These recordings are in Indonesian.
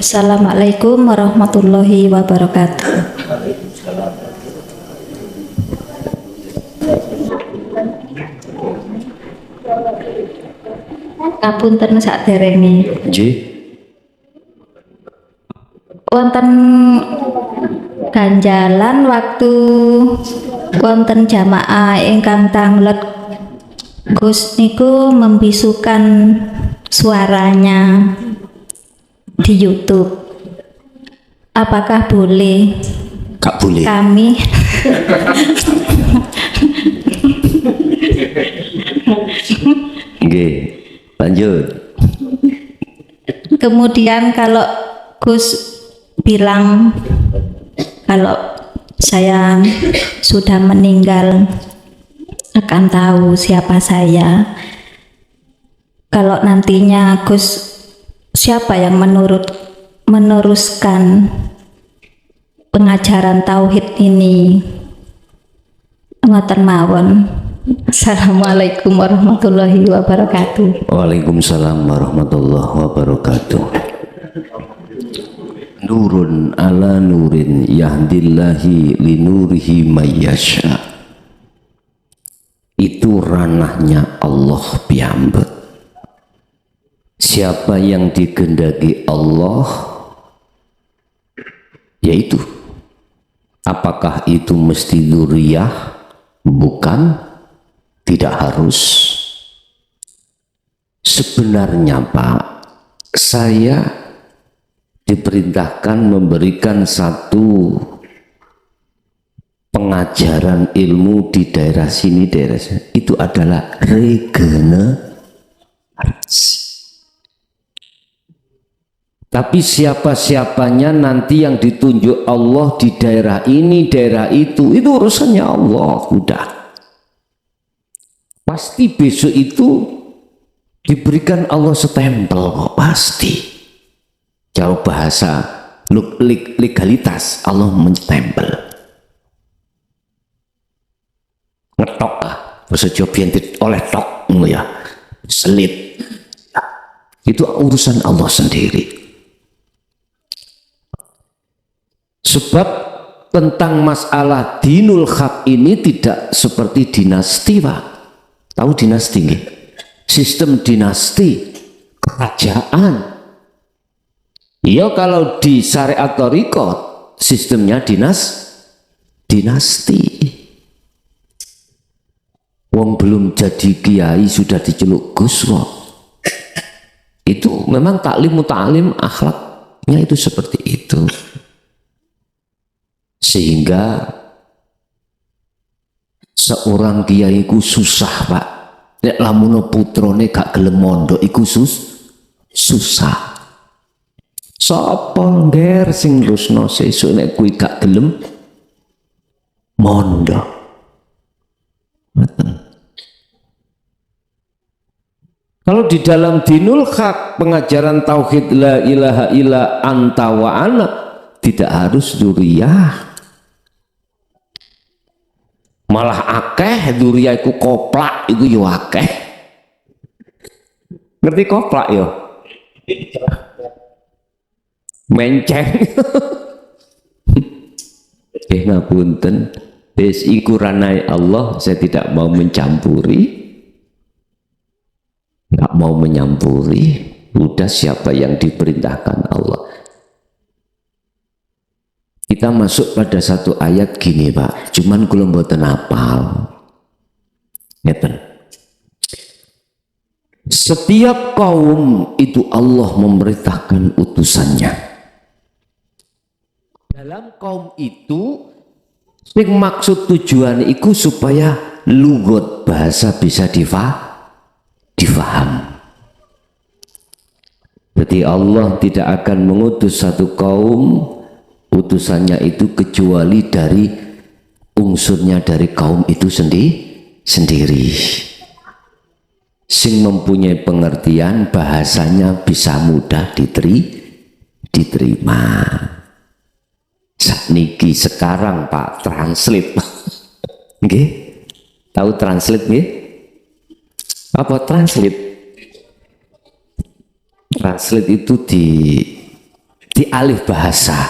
Assalamualaikum warahmatullahi wabarakatuh. Kapunten saderenge. Nggih. Wonten ganjalan waktu wonten jamaah ingkang tanglet Gus niku membisukan suaranya di YouTube. Apakah boleh Gak boleh. kami Nggih. Lanjut. kemudian kalau Gus bilang kalau saya sudah meninggal akan tahu siapa saya, kalau nantinya Gus siapa yang meneruskan pengajaran tauhid ini, ngoten mawon. Assalamualaikum warahmatullahi wabarakatuh. Waalaikumsalam warahmatullahi wabarakatuh. Nurun ala nurin yahdillahi linurihi mayyasha. Itu ranahnya Allah piyambak. Siapa yang dikehendaki Allah, yaitu apakah itu mesti dzurriyyah? Bukan, tidak harus. Sebenarnya Pak, saya diperintahkan memberikan satu pengajaran ilmu di daerah sini, daerah sini. Itu adalah regenerasi. Tapi siapa-siapanya nanti yang ditunjuk Allah di daerah ini, daerah itu urusannya Allah, udah. Pasti besok itu diberikan Allah stempel kok, pasti. Jauh bahasa legalitas, Allah menstempel. Ngetok lah, bahasa Jawa oleh tok, ya, selit. Itu urusan Allah sendiri. Sebab tentang masalah dinul haq ini tidak seperti dinasti, Pak. Tahu dinasti nggih? Sistem dinasti, kerajaan. Ya kalau di syariat thariqat sistemnya dinasti. Wong belum jadi kiai sudah diceluk Gus kok. Itu memang taklim akhlaknya itu seperti itu. Sehingga seorang kiai ku susah, Pak. Nek lamun putrane gak gelem mondok iku susah. Sapa ngger sing terusno sesuk nek kuwi gak gelem mondok. Kalau di dalam dinul haq, pengajaran tauhid la ilaha illa anta wa ana, tidak harus dzurriyyah. Malah akeh dzurriyyah iku koplak iku yo akeh. Ngerti koplak yo? Menceng. Ngapunten, wis iku ranai Allah, saya tidak mau mencampuri. Nggak mau menyampuri, udah siapa yang diperintahkan Allah. Kita masuk pada satu ayat gini, Pak, cuman kula mboten hafal. Ngeten. Setiap kaum itu Allah memerintahkan utusannya. Dalam kaum itu yang maksud tujuan itu supaya lugat bahasa bisa difaham. Jadi Allah tidak akan mengutus satu kaum utusannya itu kecuali dari unsurnya dari kaum itu sendiri. Sing mempunyai pengertian bahasanya bisa mudah diterima. Niki sekarang Pak translate. Nggih? Tahu translate nggih? Apa translate? Translate itu dialih bahasa.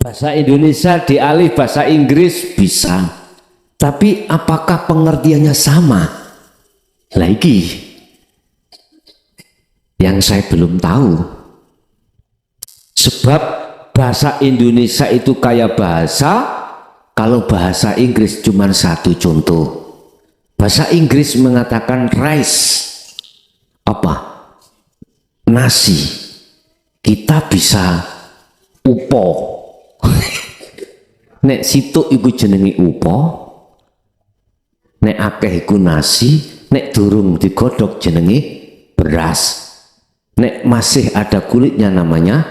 Bahasa Indonesia dialih bahasa Inggris bisa. Tapi apakah pengertiannya sama? Lagi yang saya belum tahu. Sebab bahasa Indonesia itu kayak bahasa, kalau bahasa Inggris cuma satu contoh. Bahasa Inggris mengatakan rice, apa? Nasi. Kita bisa upo. Nek situ iku jenengi upo, nek akeh iku nasi, nek durung digodhog jenengi beras. Nek masih ada kulitnya namanya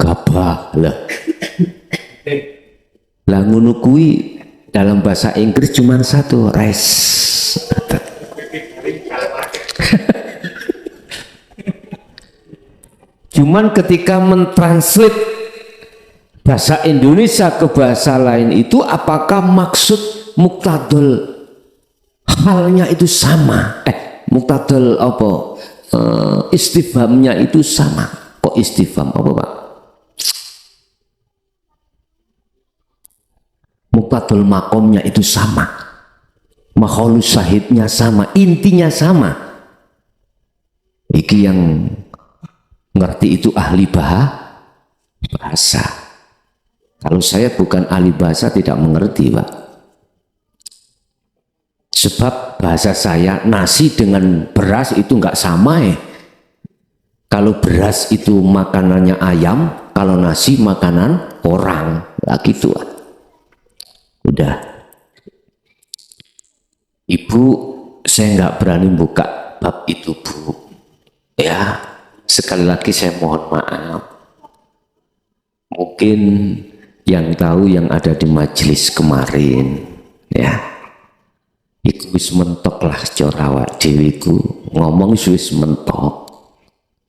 gabah. Lah ngono kuwi dalam bahasa Inggris cuma satu, rice. Cuman ketika mentranslate bahasa Indonesia ke bahasa lain itu, apakah maksud muktadul halnya itu sama? Muktadul apa? Istifhamnya itu sama. Kok istifham apa Pak? Muktadul makomnya itu sama. Makhlus syahidnya sama. Intinya sama. Iki yang ngerti itu ahli bahasa. Kalau saya bukan ahli bahasa tidak mengerti Pak. Sebab bahasa saya nasi dengan beras itu enggak sama Kalau beras itu makanannya ayam, kalau nasi makanan orang. Lah gitu Udah. Ibu, saya enggak berani buka bab itu Bu. Ya, sekali lagi saya mohon maaf. Mungkin yang tahu yang ada di majelis kemarin, ya. Iku wis mentok lah cara awak dhewe iku ngomong wis mentok.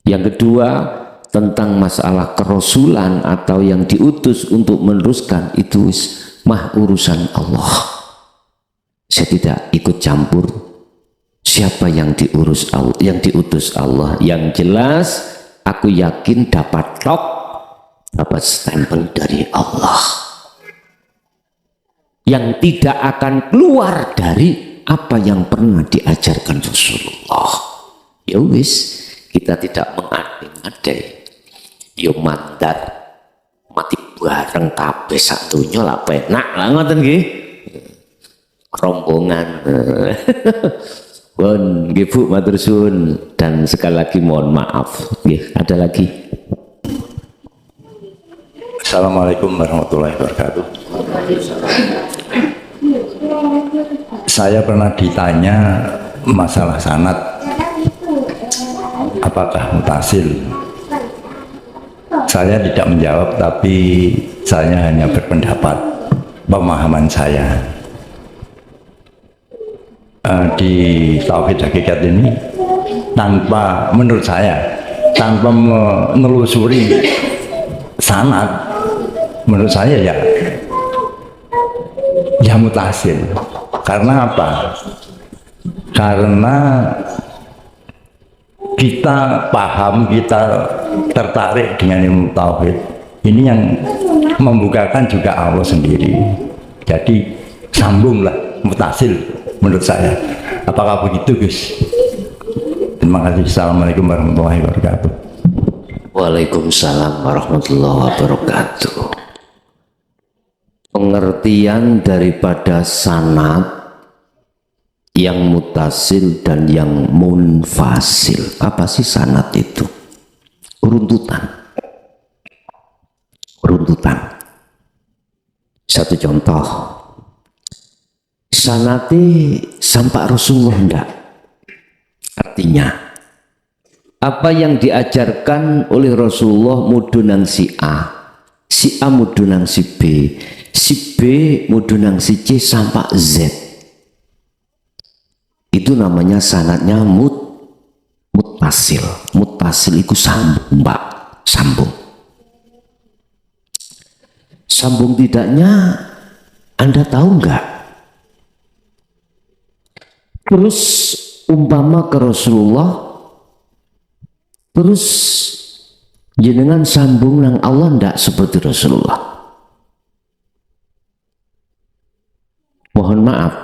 Yang kedua tentang masalah kerasulan atau yang diutus untuk meneruskan itu mah urusan Allah. Saya tidak ikut campur siapa yang diurus Allah, yang diutus Allah. Yang jelas aku yakin dapat stempel dari Allah. Yang tidak akan keluar dari apa yang pernah diajarkan Rasulullah. Ya wis, kita tidak mengadai-adai. Yo mandar mati bareng kabeh sak donya lah penak lah ngoten nggih. Rombongan. Pun nggih Bu matur suwun dan sekali lagi mohon maaf. Nggih, ada lagi. Assalamualaikum warahmatullahi wabarakatuh. Saya pernah ditanya masalah sanad, apakah mutasil? Saya tidak menjawab, tapi saya hanya berpendapat pemahaman saya. Di Tauhid Hakikat ini, menurut saya, tanpa menelusuri sanad, menurut saya ya mutasil. Karena apa? Karena kita paham, kita tertarik dengan ilmu tauhid. Ini yang membukakan juga Allah sendiri. Jadi sambunglah, mutasil menurut saya. Apakah begitu Gus? Terima kasih. Assalamualaikum warahmatullahi wabarakatuh. Waalaikumsalam warahmatullahi wabarakatuh. Pengertian daripada sanad yang mutasil dan yang munfasil. Apa sih sanad itu? Runtutan. Satu contoh. Sanati sampai Rasulullah enggak. Artinya apa yang diajarkan oleh Rasulullah mudunang si A mudunang si B mudunang si C sampai Z. Itu namanya sanadnya mutasil. Mutasil itu sambung, Mbak, sambung tidaknya Anda tahu enggak? Terus umpama ke Rasulullah Terus jenengan sambung nang Allah ndak seperti Rasulullah? Mohon maaf,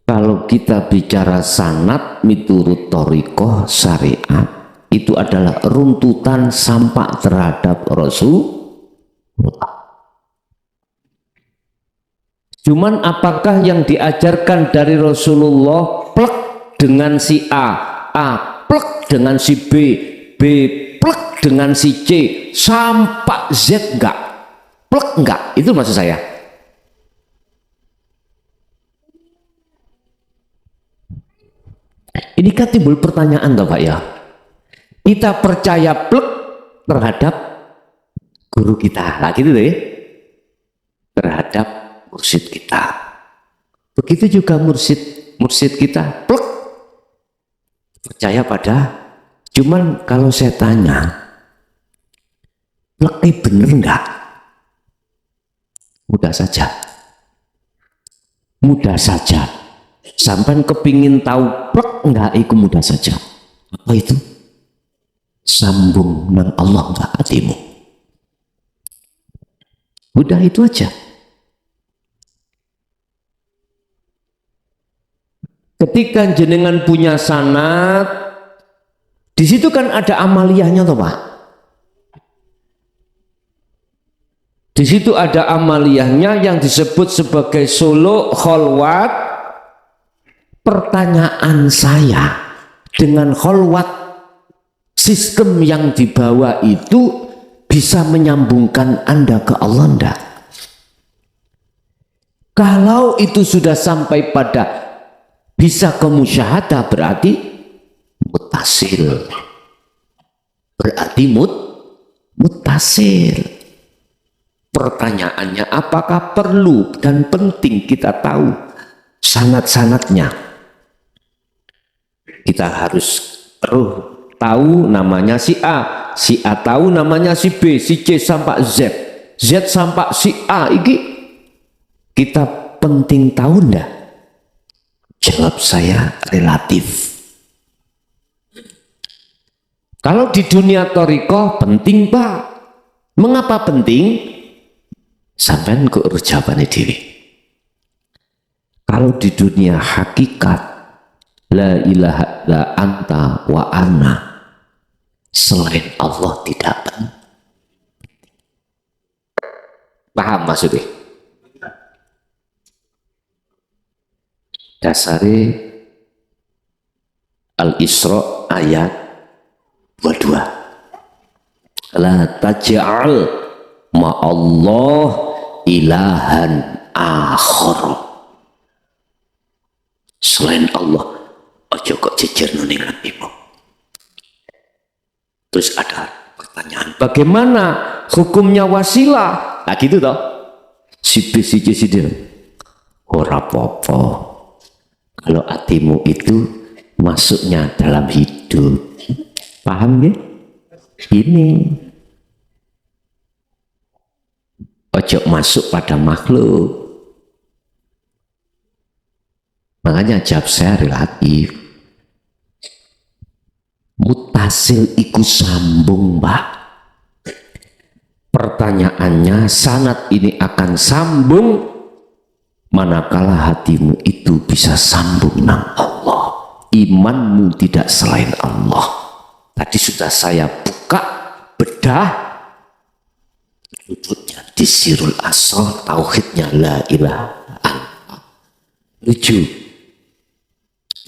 kalau kita bicara sanad miturut thariqah syariat, itu adalah runtutan sampak terhadap Rasulullah. Cuman apakah yang diajarkan dari Rasulullah plek dengan si A plek dengan si B plek dengan si C, sampak Z enggak? Plek enggak? Itu maksud saya. Ini kan timbul pertanyaan toh Pak ya. Kita percaya plek terhadap guru kita, lah gitu deh, terhadap mursyid kita. Begitu juga mursyid kita plek percaya pada. Cuman kalau saya tanya, pleknya bener enggak? Mudah saja. Sampai kepingin tahu plek enggak, itu mudah saja. Apa itu? Sambung nang Allah enggak hatimu. Udah itu aja. Ketika jenengan punya sanad, di situ kan ada amaliyahnya toh Pak. Di situ ada amaliyahnya yang disebut sebagai solo kholwat. Pertanyaan saya, dengan kholwat sistem yang dibawa itu bisa menyambungkan Anda ke Allah enggak? Kalau itu sudah sampai pada bisa ke musyahadah, berarti mutasil. Berarti mutasil. Pertanyaannya, apakah perlu dan penting kita tahu sanad-sanadnya? Kita harus tahu namanya si A tahu namanya si B, si C sampai Z sampai si A. Ini kita penting tahu enggak? Jawab saya relatif. Kalau di dunia thariqah penting Pak. Mengapa penting? Sampai ke urus jawabannya diri. Kalau di dunia hakikat, la ilaha illa anta wa ana, selain Allah tidak penting. Paham maksudnya? Dasari Al-Isra ayat 22. La taj'al ma'allah ilahan akhar. Selain Allah, ojo kok jejer nuning ibu. Terus ada pertanyaan, bagaimana hukumnya wasilah? Nah gitu toh. Si B, si C, si D. Ora apa-apa. Kalau hatimu itu masuknya dalam hidup. Paham ya? Ini. Ojo masuk pada makhluk. Makanya jawab saya relatif. Mutasil iku sambung Mbak. Pertanyaannya, sanad ini akan sambung manakala hatimu itu bisa sambung nang Allah. Imanmu tidak selain Allah. Tadi sudah saya buka bedah duduknya di Sirul Asal, tauhidnya la ilaha illallah. Lucu.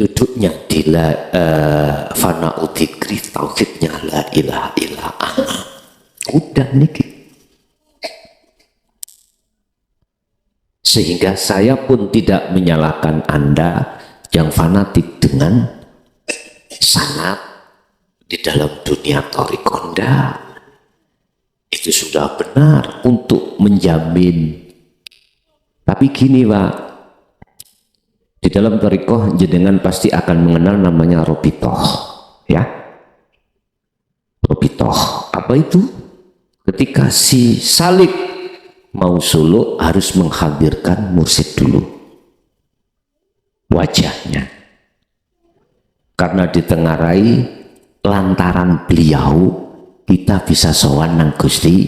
Duduknya di Fana'u Dzikri, tauhidnya la ilaha illallah. Udah niki. Sehingga saya pun tidak menyalahkan Anda yang fanatik dengan sanad di dalam dunia thariqah. Itu sudah benar untuk menjamin. Tapi gini Pak, di dalam thariqah jenengan pasti akan mengenal namanya robitoh, ya. Robitoh, apa itu? Ketika si salik mau suluk harus menghadirkan mursyid dulu, wajahnya, karena ditengarai lantaran beliau kita bisa sowan nang Gusti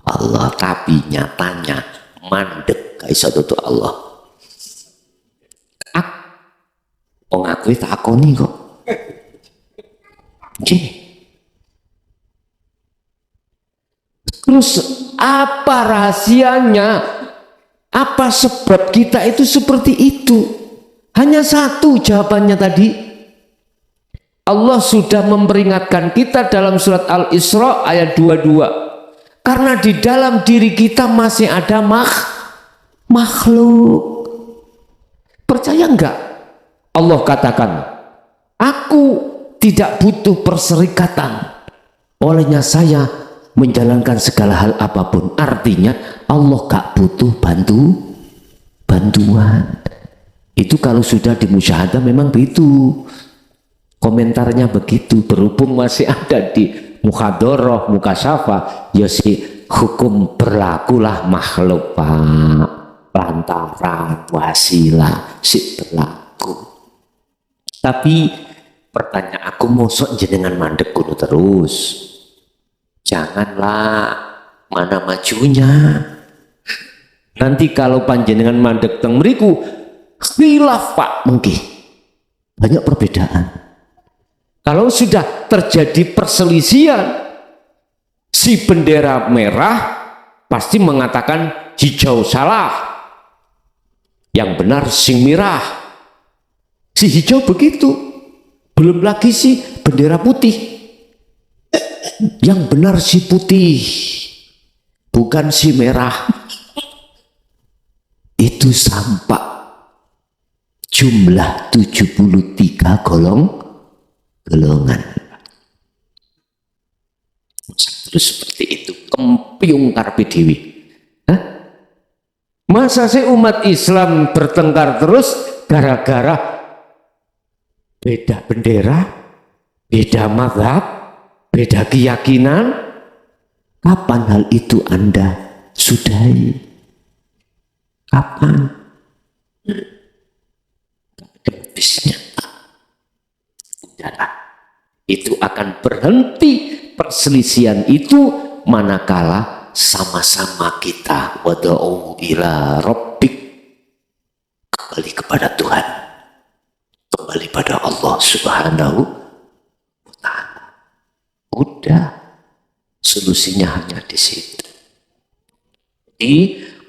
Allah, tapi nyatanya mandek gak iso tutuk Allah. Wong aku takoni kok. Nggih. Terus apa rahasianya? Apa sebab kita itu seperti itu? Hanya satu jawabannya tadi. Allah sudah memperingatkan kita dalam surat Al-Isra ayat 22. Karena di dalam diri kita masih ada makhluk. Percaya enggak? Allah katakan, aku tidak butuh perserikatan. Olehnya saya menjalankan segala hal apapun. Artinya Allah gak butuh bantuan. Itu kalau sudah dimusyahadah memang begitu. Komentarnya begitu. Berhubung masih ada di muhadharah, mukasyafah, ya si hukum berlakulah makhluk Pak. Lantaran wasilah si berlaku. Tapi pertanyaan aku mosok jenengan mandek kuno terus. Janganlah, mana majunya. Nanti kalau panjenengan mandek teng mriku khilaf Pak mengki. Banyak perbedaan. Kalau sudah terjadi perselisihan, si bendera merah pasti mengatakan hijau salah. Yang benar sing merah. Si hijau begitu, belum lagi si bendera putih. Yang benar si putih, bukan si merah. Itu sampai jumlah 73 golongan. Terus seperti itu, kempiung karpe dewi. Masa sih umat Islam bertengkar terus gara-gara beda bendera, beda mazhab, beda keyakinan? Kapan hal itu Anda sudahi? Kapan? Habisnya. Udahlah. Itu akan berhenti perselisihan itu manakala sama-sama kita wada'u ila rabbik, kembali kepada Tuhan. Kembali pada Allah Subhanahu wa ta'ala. Udah, solusinya hanya di situ. Di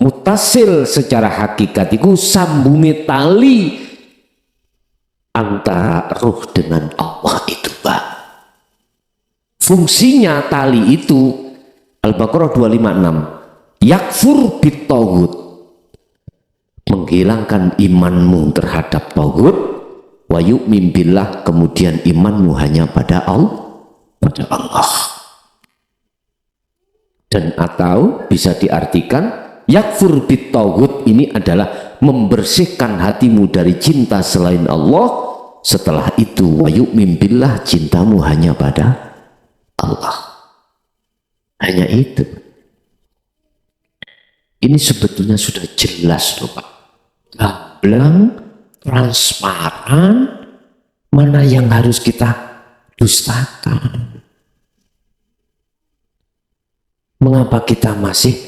mutasil secara hakikat itu sambungi tali antara ruh dengan Allah itu Pak. Fungsinya tali itu Al-Baqarah 256, yakfur bit-taghut, menghilangkan imanmu terhadap taghut, wa yu'min billah, kemudian imanmu hanya pada Allah. Dan atau bisa diartikan yakfur bit-taghut ini adalah membersihkan hatimu dari cinta selain Allah. Setelah itu wa yu'min billah, cintamu hanya pada Allah. Hanya itu. Ini sebetulnya sudah jelas loh Pak. Gamblang, transparan, mana yang harus kita dustakan. Mengapa kita masih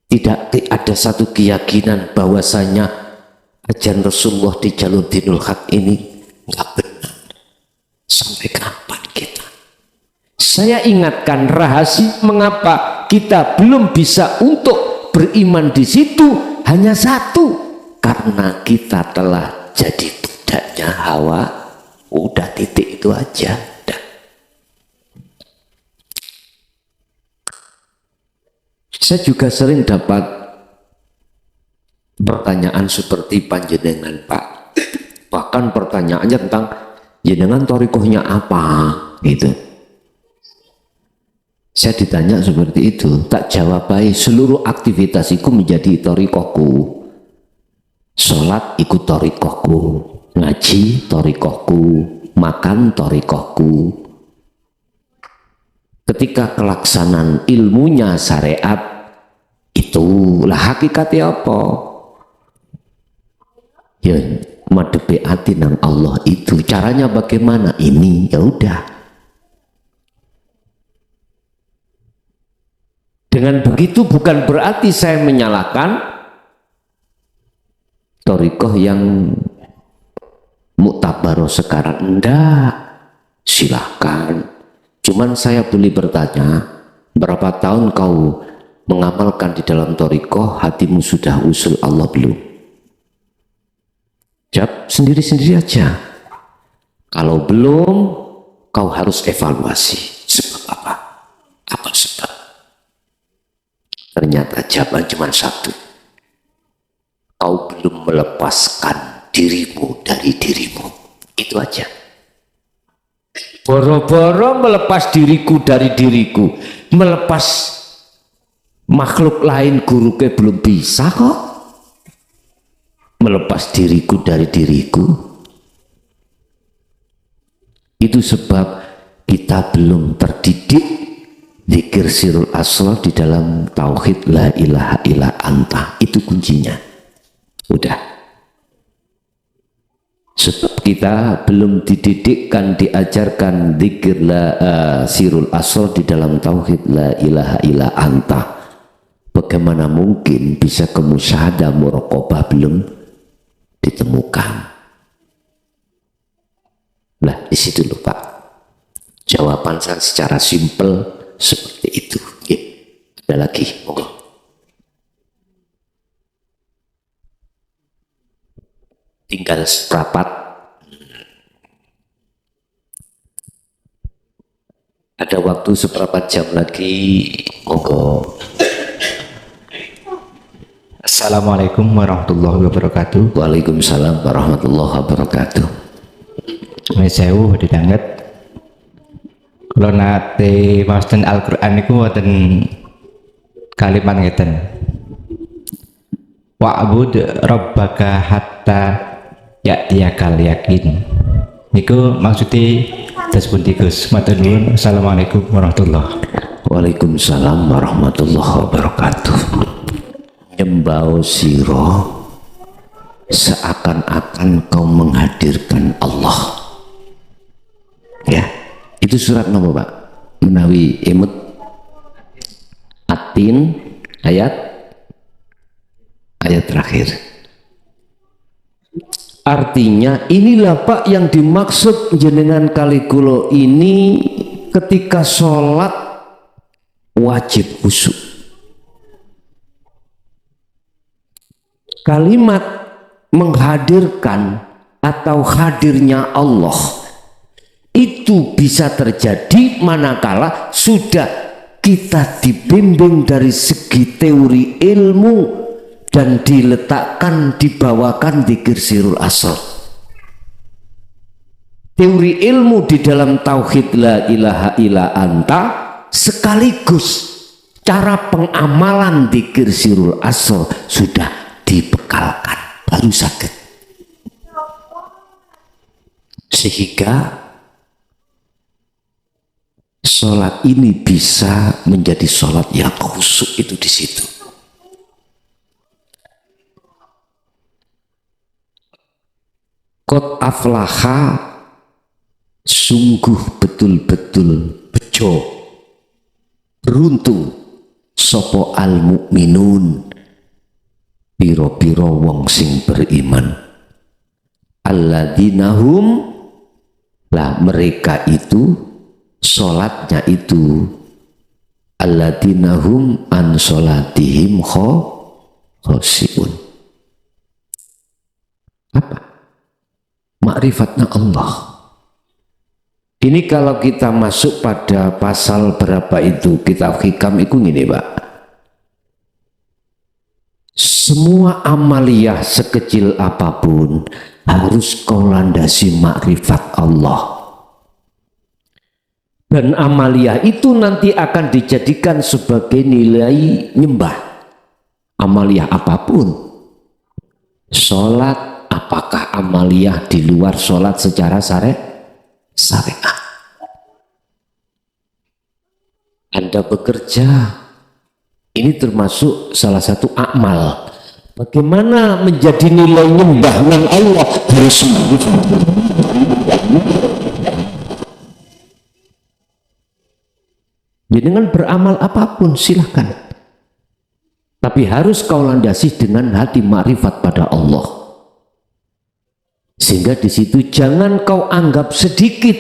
tidak ada satu keyakinan bahwasanya ajaran Rasulullah di jalur dinul haq ini nggak benar? Sampai kapan kita? Saya ingatkan rahasia mengapa kita belum bisa untuk beriman di situ hanya satu, karena kita telah jadi budaknya hawa. Udah, titik itu aja. Udah. Saya juga sering dapat pertanyaan seperti panjenengan Pak. Bahkan pertanyaannya tentang jenengan torikohnya apa gitu. Saya ditanya seperti itu, tak jawab baik, seluruh aktivitasiku menjadi torikohku. Sholat ikut torikohku, ngaji torikohku, makan torikohku. Ketika kelaksanaan ilmunya syariat, itulah hakikatnya apa? Ya, madepe ati nang Allah itu. Caranya bagaimana? Ini, ya udah. Dengan begitu bukan berarti saya menyalahkan thariqah yang muktabaroh sekarang. Enggak, silahkan. Cuman saya boleh bertanya, berapa tahun kau mengamalkan di dalam thariqah, hatimu sudah usul Allah belum? Jawab sendiri-sendiri aja. Kalau belum, kau harus evaluasi. Sebab apa? Apa sebab? Ternyata jawaban cuma satu. Kau belum melepaskan dirimu dari dirimu. Itu aja. Boro-boro melepas diriku dari diriku, melepas makhluk lain guruke belum bisa kok. Melepas diriku dari diriku. Itu sebab kita belum terdidik zikir sirul asrar di dalam tauhid la ilaha illa anta. Itu kuncinya. Udah. Sebab kita belum dididikkan, diajarkan zikir sirul asrar di dalam tauhid la ilaha illa anta. Bagaimana mungkin bisa kemusyahadah muraqabah belum ditemukan? Lah di situ loh Pak, jawaban saya secara simpel seperti itu. Oke. Ada lagi, monggo. Tinggal seprapat. Ada waktu seperempat jam lagi, monggo. Assalamualaikum warahmatullahi wabarakatuh. Waalaikumsalam warahmatullahi wabarakatuh. Sewu didanget. Kalau nate masten Al-Qur'an niku wonten kalimat ngeten. Wa'bud rabbaka hatta ya'tiyakal yakin. Niku maksudnya tersebut Gus. Matur nuwun. Assalamualaikum warahmatullahi wabarakatuh. Waalaikumsalam warahmatullahi wabarakatuh. Nyembau siro seakan-akan kau menghadirkan Allah. Ya, itu surat nomor Pak, menawi imut Atin ayat terakhir. Artinya inilah Pak yang dimaksud jenengan kalikulo ini ketika sholat wajib khusyuk. Kalimat menghadirkan atau hadirnya Allah itu bisa terjadi manakala sudah kita dibimbing dari segi teori ilmu dan diletakkan, dibawakan zikir sirul asrar. Teori ilmu di dalam tauhid la ilaha illa anta sekaligus cara pengamalan zikir sirul asrar sudah dibekalkan, baru sakit. Sehingga sholat ini bisa menjadi sholat yang khusyuk itu di situ. Qad aflaha, sungguh betul-betul bejo, beruntung sopo al mukminun, piro-piro wong sing beriman. Alladzina-hum, lah mereka itu sholatnya itu alladzina-hum an sholatihim khoshi'un. Apa? Ma'rifatnya Allah. Ini kalau kita masuk pada pasal berapa itu kitab hikam itu gini Pak. Semua amaliyah sekecil apapun harus kau landasi makrifat Allah. Dan amaliyah itu nanti akan dijadikan sebagai nilai nyembah. Amaliyah apapun. Sholat, apakah amaliyah di luar sholat secara syariah? Anda bekerja, ini termasuk salah satu amal. Bagaimana menjadi nilai nyembah dengan Allah dari semua. Dengan beramal apapun silahkan. tapi harus kau landasi dengan hati makrifat pada Allah. Sehingga di situ jangan kau anggap sedikit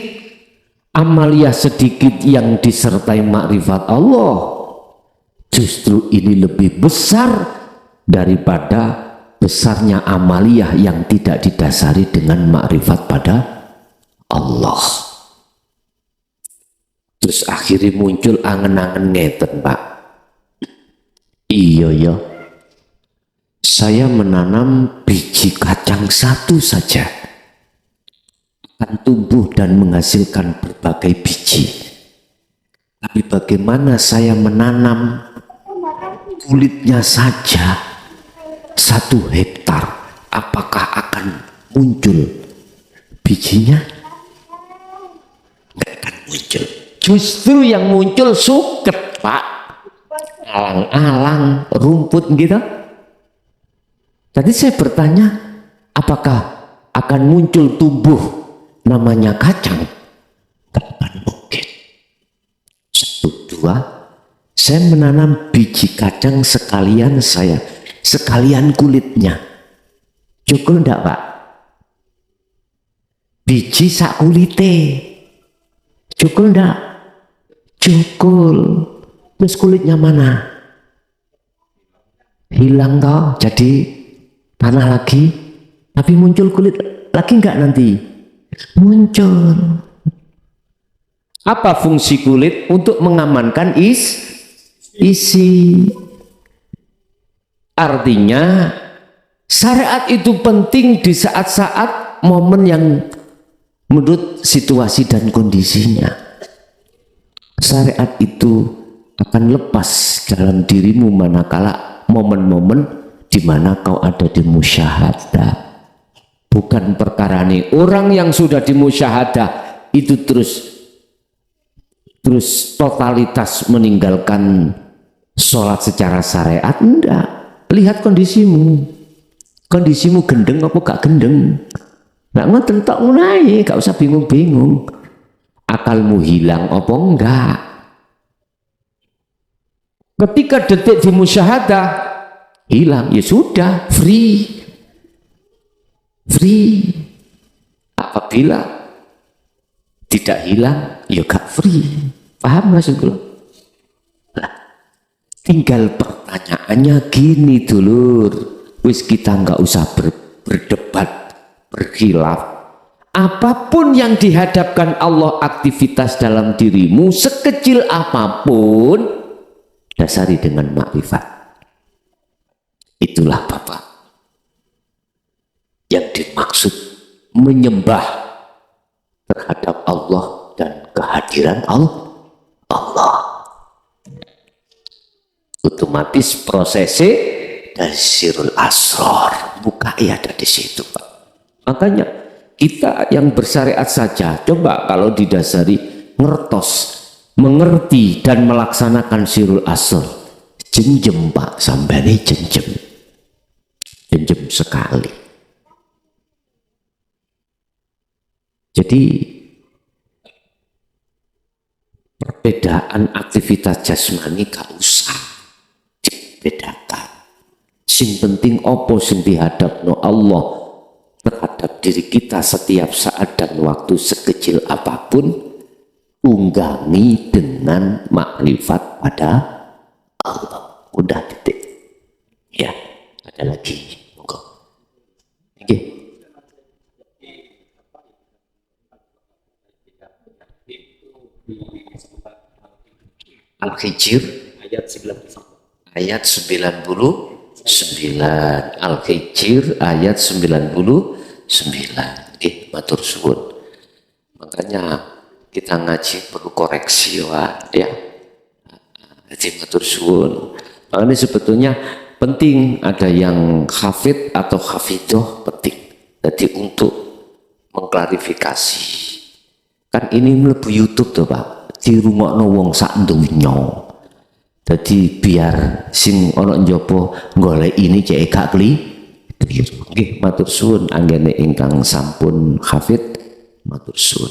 amaliyah sedikit yang disertai makrifat Allah. Justru ini lebih besar daripada besarnya amaliyah yang tidak didasari dengan makrifat pada Allah. Terus akhirnya muncul angen-angen ngeten, Pak. Iya ya, saya menanam biji kacang satu saja akan tumbuh dan menghasilkan berbagai biji. Tapi bagaimana saya menanam kulitnya saja 1 hektar, apakah akan muncul bijinya? Nggak akan muncul. Justru yang muncul suket, Pak. Alang-alang rumput gitu. Tadi saya bertanya, apakah akan muncul tumbuh namanya kacang? Tidak akan mungkin. 1, 2, saya menanam biji kacang sekalian kulitnya. Cukup enggak, Pak? Biji sak kulite. Cukup enggak? Cukup. Terus kulitnya mana? Hilang toh, jadi tanah lagi. Tapi muncul kulit lagi enggak nanti? Muncul. Apa fungsi kulit? Untuk mengamankan isi. Artinya syariat itu penting di saat-saat momen yang menurut situasi dan kondisinya. Syariat itu akan lepas dalam dirimu manakala momen-momen di mana kau ada di musyahadah. Bukan perkara ini orang yang sudah di musyahadah itu terus totalitas meninggalkan sholat secara syariat. Enggak. Lihat kondisimu gendeng apa gak gendeng. Nggak ngoten tok mulai, gak usah bingung-bingung. Akalmu hilang apa enggak? Ketika detik di musyahadah hilang, ya sudah, free. Apabila tidak hilang, ya gak free. Paham maksudku? Nah, tinggal pertanyaannya gini dulur, wis kita nggak usah berdebat, berkhilaf. Apapun yang dihadapkan Allah aktivitas dalam dirimu sekecil apapun, dasari dengan makrifat. Itulah Bapak yang dimaksud menyembah terhadap Allah dan kehadiran Allah. Otomatis prosesnya dari sirul asror, buka ada di situ, Pak. Makanya kita yang bersyariat saja, coba kalau didasari ngertos, mengerti dan melaksanakan sirul asr, jenjem Pak, sampai jenjem sekali. Jadi perbedaan aktivitas jasmani gak usah dibedakan. Sing penting opo sing dihadapno Allah terhadap diri kita setiap saat dan waktu sekecil apapun, unggangi dengan makrifat pada Allah. Udah titik. Ya, ada lagi. Monggo. Oke. Al-Hijr ayat 99. Al-Hijr ayat 99. Matur suwun. Makanya kita ngaji perlu koreksi ya. Jadi matur suwun. Makanya sebetulnya penting ada yang hafid atau hafidoh, penting. Jadi untuk mengklarifikasi. Kan ini mlebu YouTube tuh Pak. Dirungokno wong sak donya. Jadi biar sing ana njaba golek ini cek gak keliru. Nggih matur suwun anggene ingkang sampun hafid matur suwun.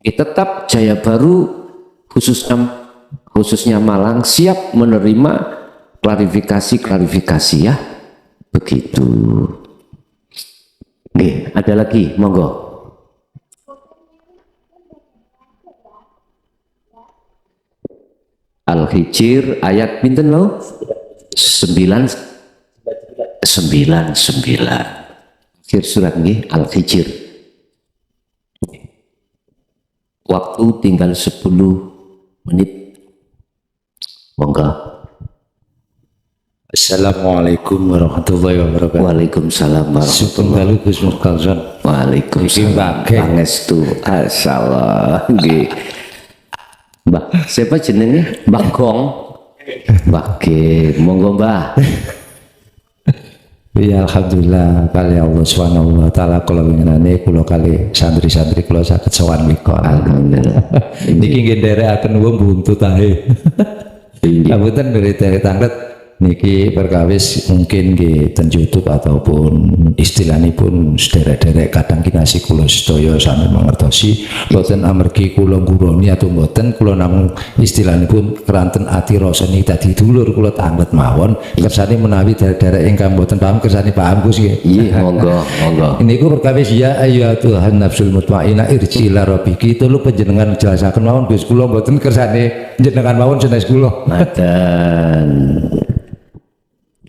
Tetap Jaya Baru khususnya Malang siap menerima klarifikasi ya. Begitu. Oke, ada lagi, monggo. Al-Hijr ayat pinten lo? 99. Akhir surat nggih Al-Hijr. Waktu tinggal 10 menit. Monggo. Assalamualaikum warahmatullahi wabarakatuh. Waalaikumsalam warahmatullahi Sugeng Gus Murtalson. Waalaikumsalam. Pangestu. Asallah. Nggih. Mbah, siapa jenenge? Mbah Gong. Mbah G. Monggo Mbah. Ya alhamdulillah kali Allah Subhanahu wa taala kula winginane kula kali santri-santri kula saged sowan mika. Alhamdulillah. Niki nggih nderekaken wong buntut ae. Ngapunten dari tanglet niki perkawis mungkin nggih ten YouTube ataupun istilahipun sederek-derek kadang kinasih kula sedaya sami mangertosi boten amargi kula nguroni atau boten kula namung istilahipun keranten ati rasane dadi dulur kula tanglet mawon kersane menawi derek-derek ingkang boten paham kersane paham Gus nggih. Iya, monggo, monggo. Niku perkawis ya ayyatuhan nafsul mutmainnah irji ila rabbiki telu panjenengan jelasaken mawon Gus kula boten kersane jenengan mawon sanes kula. Dan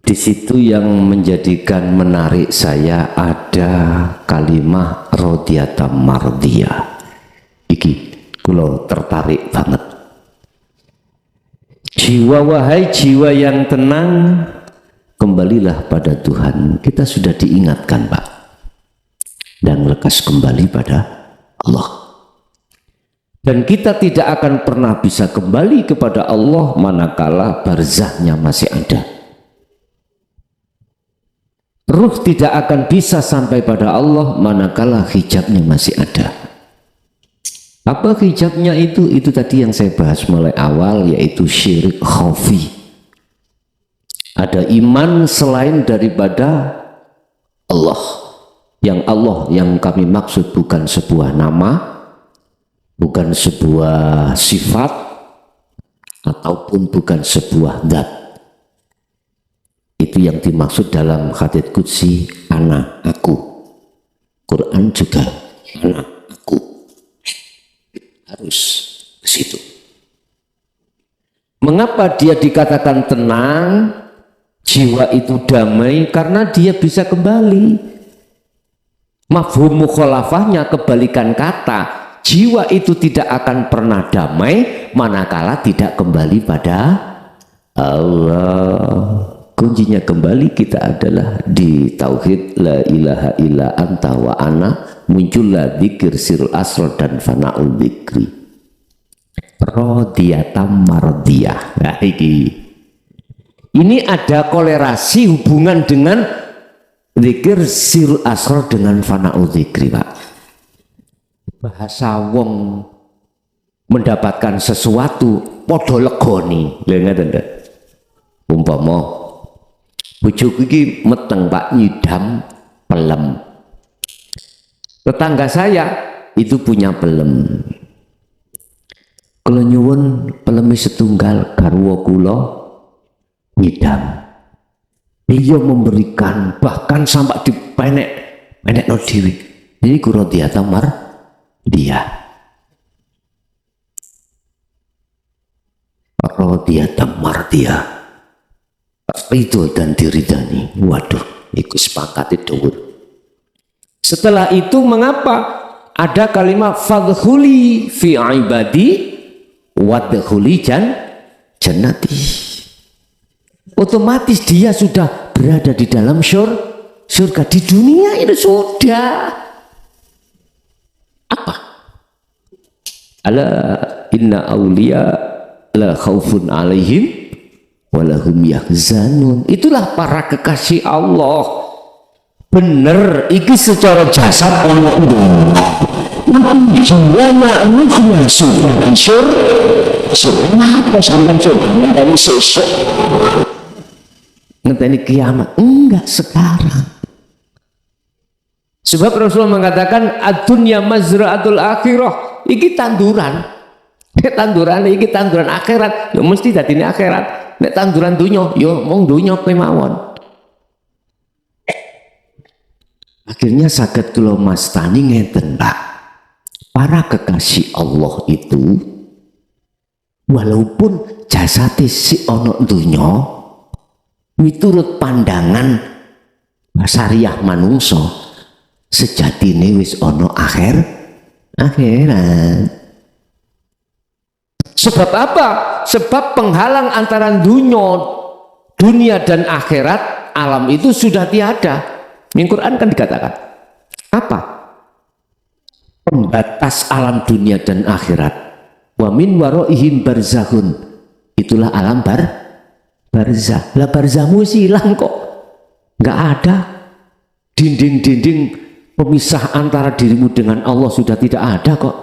di situ yang menjadikan menarik saya ada kalimah rodiyata mardiyah. Iki kula tertarik banget. Jiwa, wahai jiwa yang tenang, kembalilah pada Tuhan. Kita sudah diingatkan Pak, dan lekas kembali pada Allah. Dan kita tidak akan pernah bisa kembali kepada Allah manakala barzahnya masih ada. Ruh tidak akan bisa sampai pada Allah manakala hijabnya masih ada. Apa hijabnya itu? Itu tadi yang saya bahas mulai awal, yaitu syirik khafi. Ada iman selain daripada Allah. Yang Allah yang kami maksud bukan sebuah nama, bukan sebuah sifat, ataupun bukan sebuah zat. Itu yang dimaksud dalam hadits qudsi, ana aku. Quran juga ana aku. Harus ke situ. Mengapa dia dikatakan tenang, jiwa itu damai? Karena dia bisa kembali. Mafhum mukhalafahnya kebalikan kata, jiwa itu tidak akan pernah damai manakala tidak kembali pada Allah. Kuncinya kembali kita adalah di tauhid la ilaha illa anta wa ana, muncullah dzikir sirul asrar dan fana'ul dzikri. Rodiyatam mardiyah. Nah, ini ada kolerasi hubungan dengan dzikir sirul asrar dengan fana'ul dzikri, Pak. Bahasa wong mendapatkan sesuatu padha legoni. Lha ngaten ndak? Umpama bojoku iki meteng Pak, nyidam pelem. Tetangga saya itu punya pelem. Kalau nyuwun peleme setunggal garwa kula nyidam. Beliau memberikan bahkan sampai dipenek no dhewe. Ini kurodiyata dia. Rodiyata mardiyah. Ridho dan diridani. Waduh, itu sepakat itu. Setelah itu mengapa ada kalimat fadkhuli fi ibadi wadkhuli jannati? Otomatis dia sudah berada di dalam surga. Di dunia ini sudah apa? Ala inna awliya la khaufun alaihim walahum yahzanun. Itulah para kekasih Allah. Bener iki secara jasad ono tapi jiwanya ruhnya sudah apa sampai surga dari sesuk ngenteni kiamat? Enggak, sekarang. Sebab Rasulullah mengatakan ad-dunya mazra'atul akhirah. Iki tanduran iki tanduran akhirat. Mesti dadine akhirat. Nek tanduran dunya yo mung dunya kowe mawon. Akhirnya saged kula mastani ngeten, Pak. Para kekasih Allah itu walaupun jasate si ana dunya miturut pandangan basariah manungsa sejatine wis ana akhirat. Sebab apa? Sebab penghalang antara dunia dan akhirat, alam itu sudah tiada. Di Quran kan dikatakan apa? Pembatas alam dunia dan akhirat. Wa min waraihim barzakhun. Itulah alam barzah. Lah barzahmu hilang kok. Enggak ada. Dinding-dinding pemisah antara dirimu dengan Allah sudah tidak ada kok.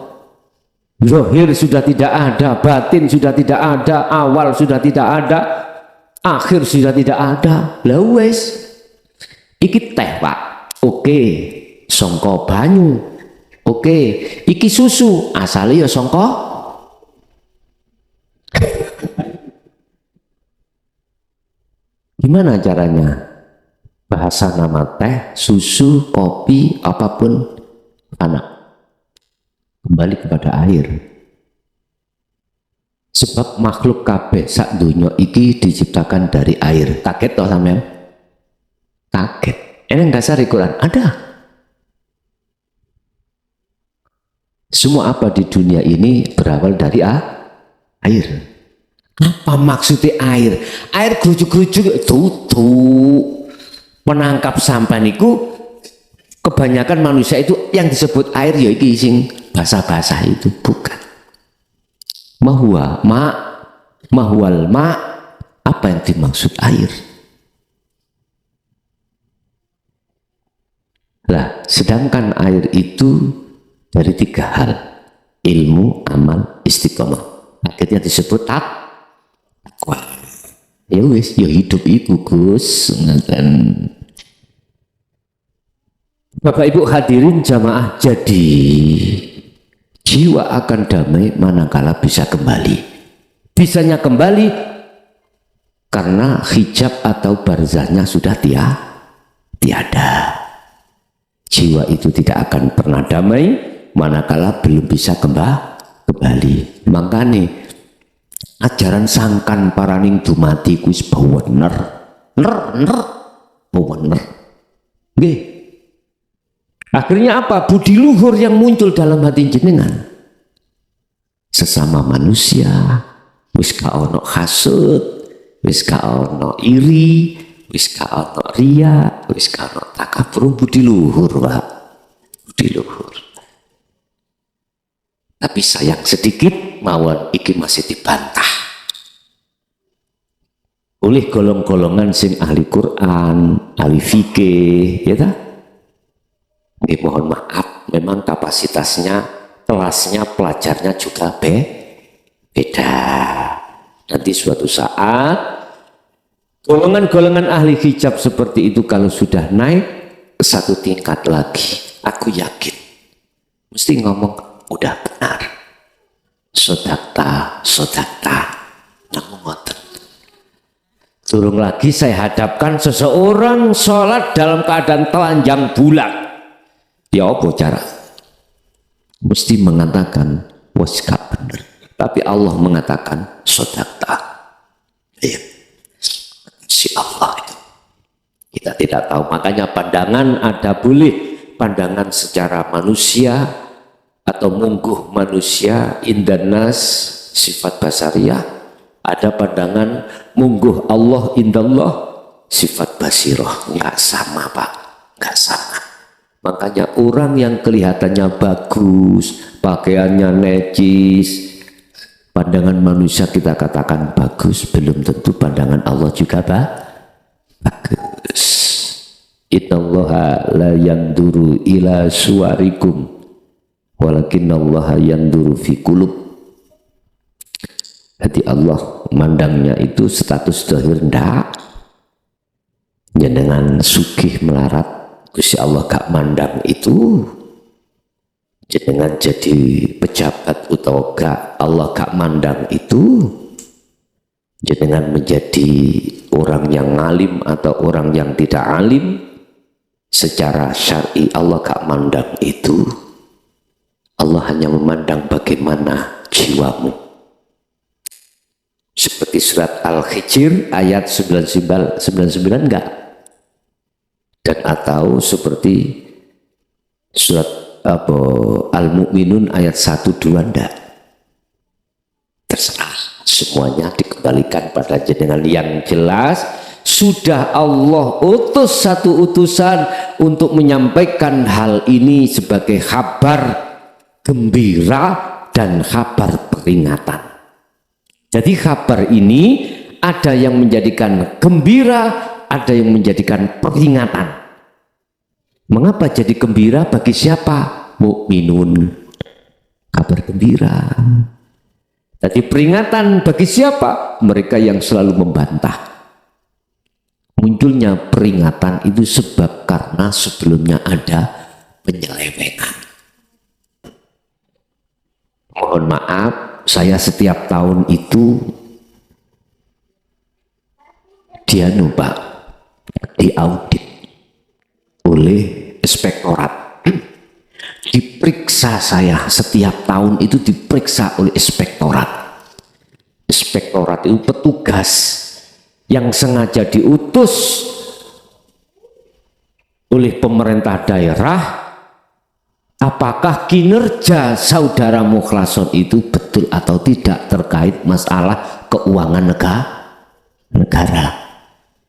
Zahir sudah tidak ada, batin sudah tidak ada, awal sudah tidak ada, akhir sudah tidak ada. Lah wes. Iki teh, Pak. Oke, sangka banyu. Oke, iki susu, asalnya ya sangka. Gimana caranya? Bahasa nama teh, susu, kopi, apapun anak kembali kepada air. Sebab makhluk kabeh sak donya iki diciptakan dari air. Kaget toh sampean? Kaget. Ini dasar Quran ada. Semua apa di dunia ini berawal dari air. Apa maksudnya air? Air gerujuk-gerujuk tutup. Menangkap sampah niku kebanyakan manusia itu yang disebut air ya iki sing basah-basah itu bukan. Mahwal ma apa yang dimaksud air? Lah, sedangkan air itu dari 3 hal, ilmu, amal, istiqomah. Akhirnya disebut takwa. Ya wis, ya hidup iku Gus. Dan Bapak Ibu hadirin jamaah, jadi jiwa akan damai manakala bisa kembali. Bisanya kembali karena hijab atau barzahnya sudah tiada. Jiwa itu tidak akan pernah damai manakala belum bisa kembali. Makanya ajaran sangkan paraning dumati kuis bener nggih. Akhirnya apa? Budi luhur yang muncul dalam hati jenengan. Sesama manusia wis ka ono hasud, wis ka ono iri, wis ka ono riya, wis ka ono takabur. Budi luhur, Pak. Budi luhur. Tapi sayang sedikit mawon iki masih dibantah oleh golong-golongan sing ahli Quran, ahli fikih, ya ta? Mohon maaf, memang kapasitasnya, kelasnya, pelajarnya juga beda. Nanti suatu saat golongan-golongan ahli hijab seperti itu kalau sudah naik satu tingkat lagi, aku yakin mesti ngomong udah benar, sodakta, namun ngoten. Turun lagi saya hadapkan seseorang sholat dalam keadaan telanjang bulat. Ya apa cara? Mesti mengatakan was gak bener. Tapi Allah mengatakan sodakta. Ya. Si Allah itu. Kita tidak tahu. Makanya pandangan ada boleh. Pandangan secara manusia atau mungguh manusia, indanas, sifat basariyah. Ada pandangan mungguh Allah, indallah, sifat basiroh. Nggak sama, Pak. Nggak sama. Makanya orang yang kelihatannya bagus, pakaiannya necis, pandangan manusia kita katakan bagus, belum tentu pandangan Allah juga bagus. Innallaha la yanduru ila suwarikum walakinnallaha yanduru fi qulub. Jadi Allah mandangnya itu status zahir ndak. Jenengan sugih melarat, Gusti Allah gak mandang itu. Jenengan jadi pejabat utawa gak, Allah gak mandang itu. jenengan menjadi orang yang alim atau orang yang tidak alim, secara syar'i Allah gak mandang itu. Allah hanya memandang bagaimana jiwamu. Seperti surat Al-Hijr ayat 99 enggak? Dan atau seperti surat Al-Mu'minun ayat 1-2 enggak? Terserah, semuanya dikembalikan pada jenengan. Yang jelas sudah Allah utus satu utusan untuk menyampaikan hal ini sebagai kabar gembira dan kabar peringatan. Jadi kabar ini ada yang menjadikan gembira, ada yang menjadikan peringatan. Mengapa jadi gembira? Bagi siapa? Mukminun, kabar gembira. Jadi peringatan bagi siapa? Mereka yang selalu membantah. Munculnya peringatan itu sebab karena sebelumnya ada penyelewengan. Mohon maaf, saya setiap tahun itu diaudit oleh inspektorat. Diperiksa saya setiap tahun itu diperiksa oleh inspektorat. Inspektorat itu petugas yang sengaja diutus oleh pemerintah daerah. Apakah kinerja saudara Mukhlason itu betul atau tidak terkait masalah keuangan negara.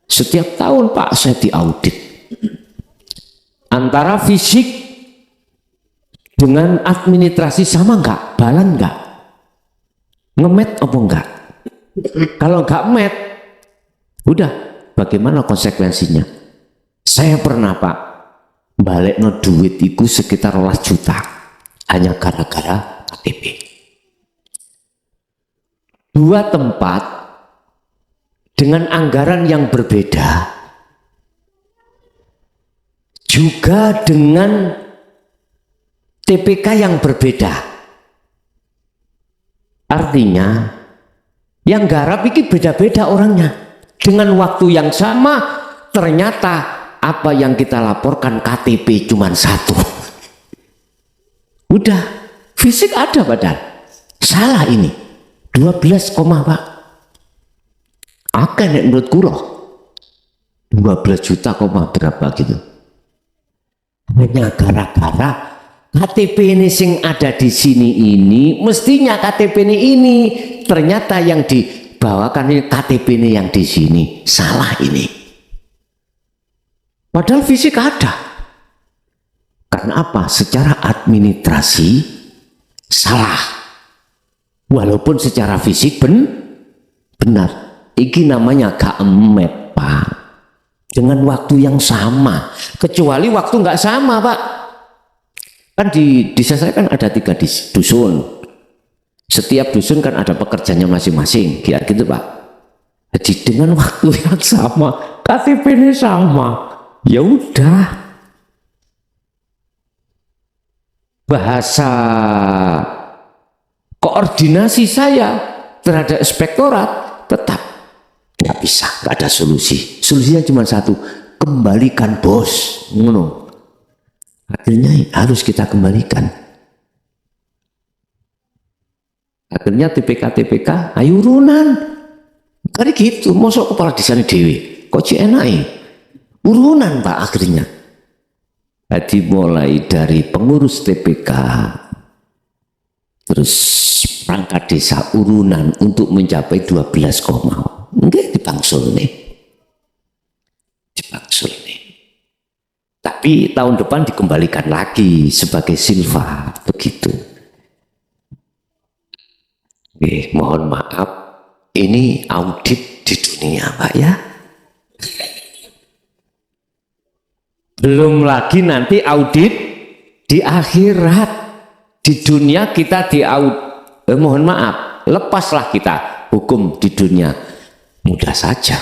Setiap tahun Pak saya diaudit. Antara fisik dengan administrasi sama enggak? Balan enggak? Ngemet apa enggak? Kalau enggak met, udah bagaimana konsekuensinya? Saya pernah Pak balik no duit itu sekitar 12 juta hanya gara-gara KTP. Dua tempat dengan anggaran yang berbeda, juga dengan TPK yang berbeda. Artinya yang garap ini beda-beda orangnya. Dengan waktu yang sama ternyata apa yang kita laporkan KTP cuma satu. Udah, fisik ada badan. Salah ini. 12, Pak. Akan menurut kula 12 juta berapa gitu. Hanya gara-gara KTP ini sing ada di sini ini, mestinya KTP ini ternyata yang dibawakan ini KTP ini yang di sini. Salah ini. Padahal fisik ada. Karena apa? Secara administrasi salah. Walaupun secara fisik benar. Ini namanya gak emet Pak. Dengan waktu yang sama. Kecuali waktu nggak sama Pak. Kan di desa saya kan ada 3 dusun. Setiap dusun kan ada pekerjaannya masing-masing. Gitu Pak. Jadi dengan waktu yang sama, KTP ini sama. Ya udah, bahasa koordinasi saya terhadap inspektorat tetap nggak bisa, nggak ada solusi. Solusinya cuma satu, kembalikan bos. Ngono. Akhirnya harus kita kembalikan. Akhirnya TPK, ayo urunan. Kali gitu, mosok kepala desane dewe. Kok enak urunan Pak akhirnya. Jadi mulai dari pengurus TPK, terus perangkat desa urunan untuk mencapai 12, enggak dipangsul nih. Tapi tahun depan dikembalikan lagi sebagai silva, begitu. Oke, mohon maaf, ini audit di dunia Pak ya. Belum lagi nanti audit di akhirat. Di dunia kita mohon maaf, lepaslah kita hukum di dunia. Mudah saja.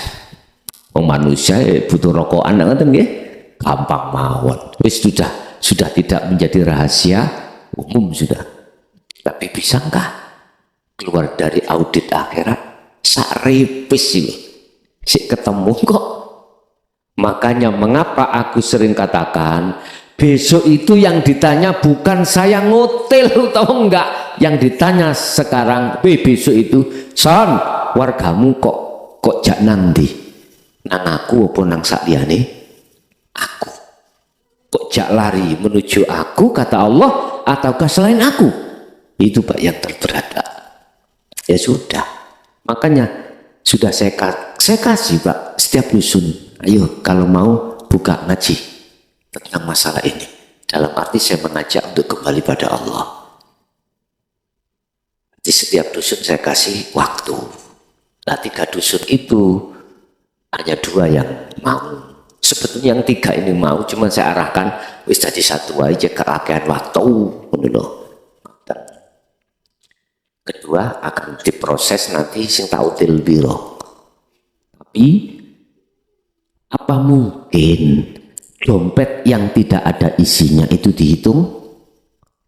Manusia butuh rokokan, gampang mawon. Wis sudah tidak menjadi rahasia umum sudah. Tapi bisa enggak keluar dari audit akhirat? sak ripis ini sik ketemu kok. Makanya mengapa aku sering katakan besok itu yang ditanya bukan saya ngotel atau enggak, yang ditanya sekarang besok itu son wargamu kok jak nang ndi, nang aku apa nang sak liyane aku, kok jak lari menuju aku kata Allah ataukah selain aku, itu Pak yang terberat Pak. Ya sudah, makanya sudah saya kasih Pak setiap dusun, ayo kalau mau buka ngaji tentang masalah ini, dalam arti saya mengajak untuk kembali pada Allah. Di setiap dusun saya kasih waktu. Nah 3 dusun itu hanya 2 yang mau. Sebetulnya yang 3 ini mau, cuma saya arahkan wis jadi 1 aja keakehan waktu. Kedua akan diproses nanti sing tautil biro. Tapi apa mungkin dompet yang tidak ada isinya itu dihitung?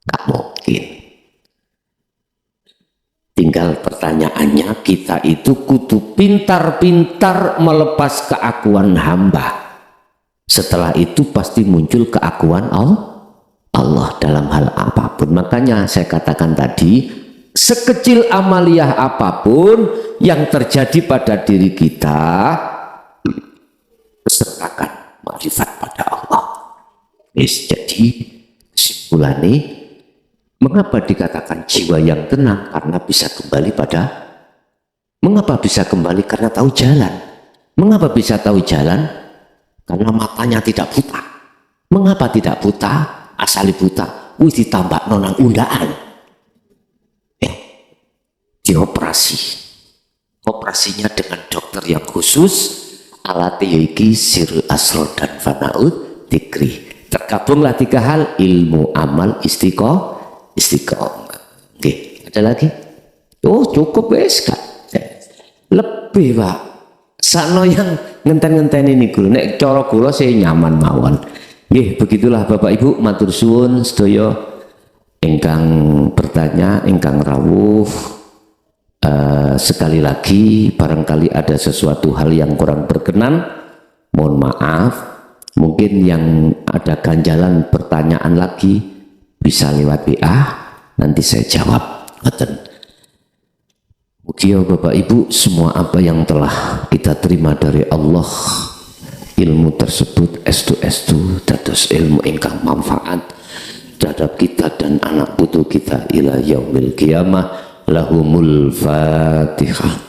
Tak mungkin. Tinggal pertanyaannya, kita itu kudu pintar-pintar melepas keakuan hamba. Setelah itu pasti muncul keakuan Allah dalam hal apapun. Makanya saya katakan tadi, sekecil amaliyah apapun yang terjadi pada diri kita, serahkan makrifat pada Allah. Jadi kesimpulannya, mengapa dikatakan jiwa yang tenang? Karena bisa kembali pada, mengapa bisa kembali? Karena tahu jalan. Mengapa bisa tahu jalan? Karena matanya tidak buta. Mengapa tidak buta? Asali buta, wis ditambah nonang undaan. Dioperasi. Operasinya dengan dokter yang khusus, alat yoiki sirul asror dan fanaud dikri. Tergabunglah 3 hal, ilmu, amal, istiqomah. Oke, ada lagi? Oh cukup wes kan? Lebih Pak. Sakno yang ngenten-ngenten ini gula. Nek cara gula saya nyaman mawon. Nggih, begitulah Bapak Ibu, matur suwun sedaya ingkang bertanya, ingkang rawuh. Sekali lagi barangkali ada sesuatu hal yang kurang berkenan, mohon maaf. Mungkin yang ada ganjalan pertanyaan lagi bisa lewat WA, nanti saya jawab. Mugia Bapak Ibu semua apa yang telah kita terima dari Allah, ilmu tersebut estu dados ilmu ingkang manfaat terhadap kita dan anak putu kita ila yaumil qiyamah. Lahumul Fatihah.